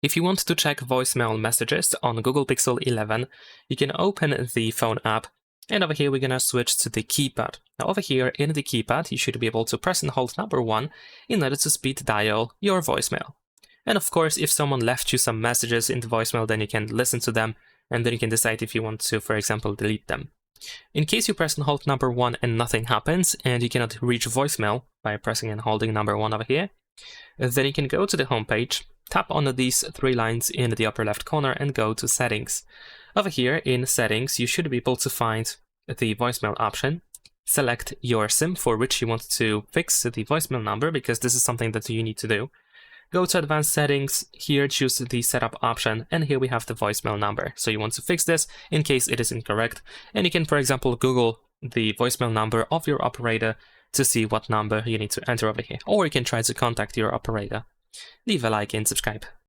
If you want to check voicemail messages on Google Pixel 11, you can open the phone app, and over here we're going to switch to the keypad. Now over here in the keypad, you should be able to press and hold number 1 in order to speed dial your voicemail. And of course, if someone left you some messages in the voicemail, then you can listen to them, and then you can decide if you want to, for example, delete them. In case you press and hold number 1 and nothing happens, and you cannot reach voicemail by pressing and holding number 1 over here, then you can go to the home page, tap on these 3 lines in the upper left corner and go to Settings. Over here in Settings, you should be able to find the voicemail option. Select your SIM for which you want to fix the voicemail number, because this is something that you need to do. Go to Advanced Settings, here choose the Setup option, and here we have the voicemail number. So you want to fix this in case it is incorrect, and you can, for example, Google the voicemail number of your operator to see what number you need to enter over here, or you can try to contact your operator. Leave a like and subscribe.